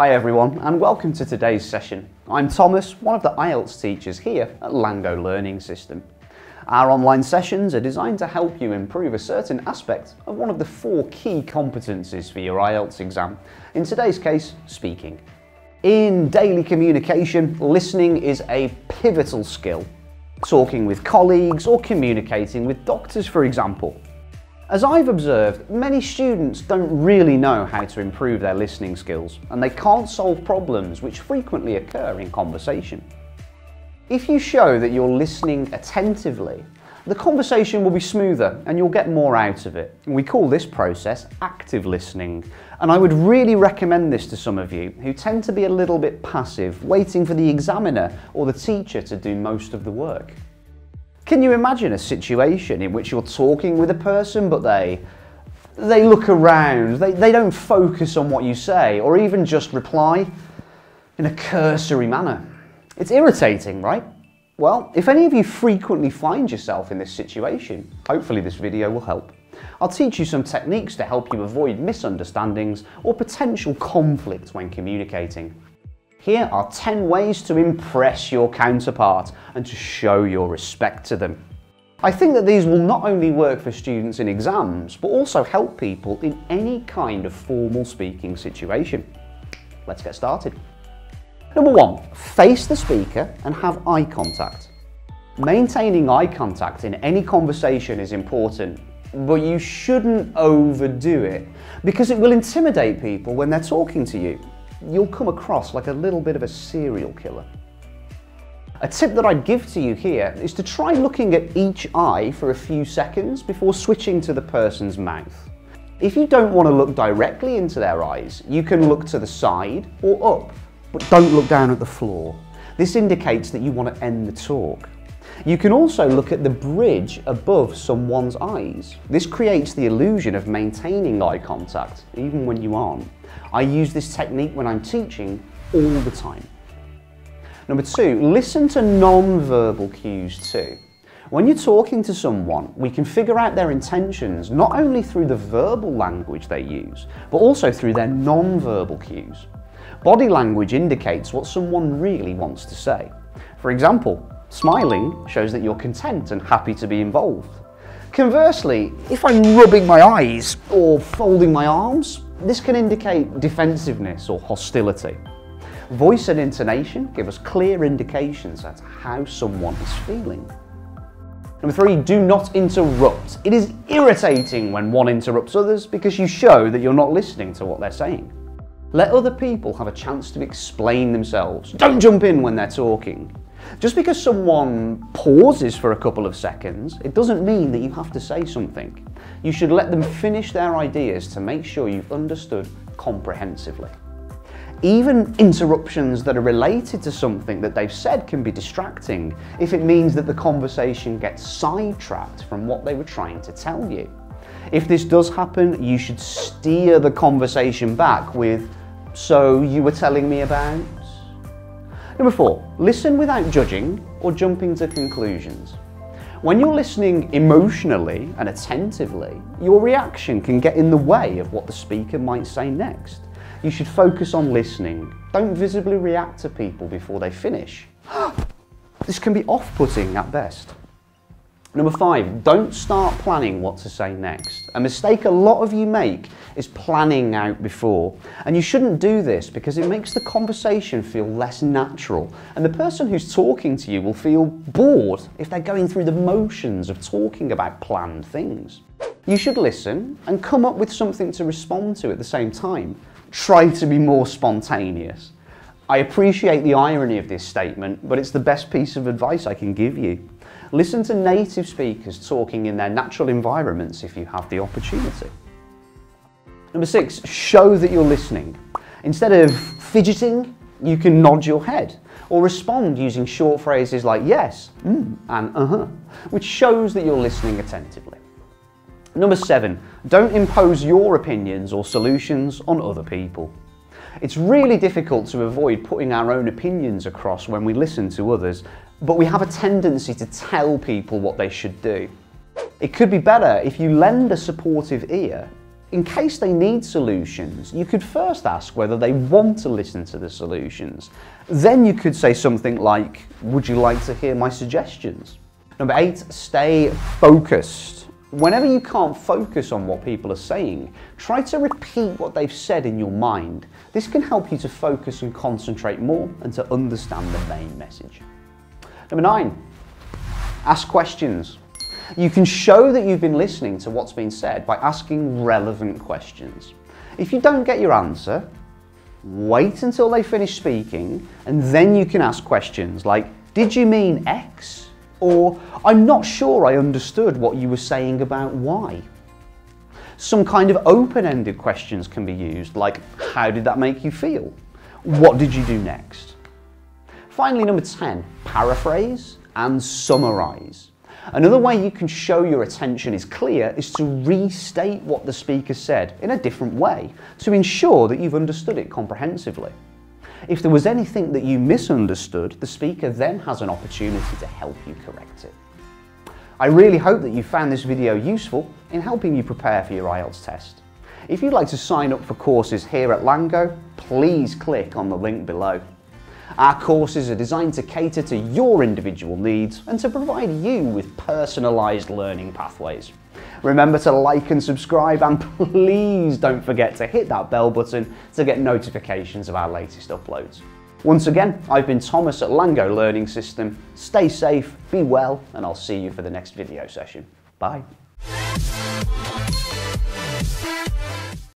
Hi everyone, and welcome to today's session. I'm Thomas, one of the IELTS teachers here at LangGo Learning System. Our online sessions are designed to help you improve a certain aspect of one of the 4 key competencies for your IELTS exam, in today's case, speaking. In daily communication, listening is a pivotal skill. Talking with colleagues or communicating with doctors, for example. As I've observed, many students don't really know how to improve their listening skills, and they can't solve problems which frequently occur in conversation. If you show that you're listening attentively, the conversation will be smoother and you'll get more out of it. We call this process active listening, and I would really recommend this to some of you who tend to be a little bit passive, waiting for the examiner or the teacher to do most of the work. Can you imagine a situation in which you're talking with a person but they look around, they don't focus on what you say or even just reply in a cursory manner? It's irritating, right? Well, if any of you frequently find yourself in this situation, hopefully this video will help. I'll teach you some techniques to help you avoid misunderstandings or potential conflict when communicating. Here are 10 ways to impress your counterpart and to show your respect to them. I think that these will not only work for students in exams, but also help people in any kind of formal speaking situation. Let's get started. Number 1, face the speaker and have eye contact. Maintaining eye contact in any conversation is important, but you shouldn't overdo it because it will intimidate people when they're talking to you. You'll come across like a little bit of a serial killer. A tip that I'd give to you here is to try looking at each eye for a few seconds before switching to the person's mouth. If you don't want to look directly into their eyes, you can look to the side or up, but don't look down at the floor. This indicates that you want to end the talk. You can also look at the bridge above someone's eyes. This creates the illusion of maintaining eye contact, even when you aren't. I use this technique when I'm teaching all the time. Number 2, listen to non-verbal cues too. When you're talking to someone, we can figure out their intentions not only through the verbal language they use, but also through their non-verbal cues. Body language indicates what someone really wants to say. For example, smiling shows that you're content and happy to be involved. Conversely, if I'm rubbing my eyes or folding my arms, this can indicate defensiveness or hostility. Voice and intonation give us clear indications as to how someone is feeling. Number 3, do not interrupt. It is irritating when one interrupts others because you show that you're not listening to what they're saying. Let other people have a chance to explain themselves. Don't jump in when they're talking. Just because someone pauses for a couple of seconds, it doesn't mean that you have to say something. You should let them finish their ideas to make sure you've understood comprehensively. Even interruptions that are related to something that they've said can be distracting if it means that the conversation gets sidetracked from what they were trying to tell you. If this does happen, you should steer the conversation back with, "So you were telling me about?" Number 4, listen without judging or jumping to conclusions. When you're listening emotionally and attentively, your reaction can get in the way of what the speaker might say next. You should focus on listening. Don't visibly react to people before they finish. This can be off-putting at best. Number 5, don't start planning what to say next. A mistake a lot of you make is planning out before. And you shouldn't do this because it makes the conversation feel less natural. And the person who's talking to you will feel bored if they're going through the motions of talking about planned things. You should listen and come up with something to respond to at the same time. Try to be more spontaneous. I appreciate the irony of this statement, but it's the best piece of advice I can give you. Listen to native speakers talking in their natural environments if you have the opportunity. Number 6, show that you're listening. Instead of fidgeting, you can nod your head or respond using short phrases like yes, and which shows that you're listening attentively. Number 7, don't impose your opinions or solutions on other people. It's really difficult to avoid putting our own opinions across when we listen to others, but we have a tendency to tell people what they should do. It could be better if you lend a supportive ear in case they need solutions, you could first ask whether they want to listen to the solutions. Then you could say something like, would you like to hear my suggestions? Number 8, stay focused. Whenever you can't focus on what people are saying, try to repeat what they've said in your mind. This can help you to focus and concentrate more and to understand the main message. Number 9, ask questions. You can show that you've been listening to what's been said by asking relevant questions. If you don't get your answer, wait until they finish speaking and then you can ask questions like, did you mean X? Or, I'm not sure I understood what you were saying about Y. Some kind of open-ended questions can be used, like, how did that make you feel? What did you do next? Finally, number 10, paraphrase and summarize. Another way you can show your attention is clear is to restate what the speaker said in a different way to ensure that you've understood it comprehensively. If there was anything that you misunderstood, the speaker then has an opportunity to help you correct it. I really hope that you found this video useful in helping you prepare for your IELTS test. If you'd like to sign up for courses here at LangGo, please click on the link below. Our courses are designed to cater to your individual needs and to provide you with personalised learning pathways. Remember to like and subscribe, and please don't forget to hit that bell button to get notifications of our latest uploads. Once again, I've been Thomas at LangGo Learning System. Stay safe, be well, and I'll see you for the next video session. Bye.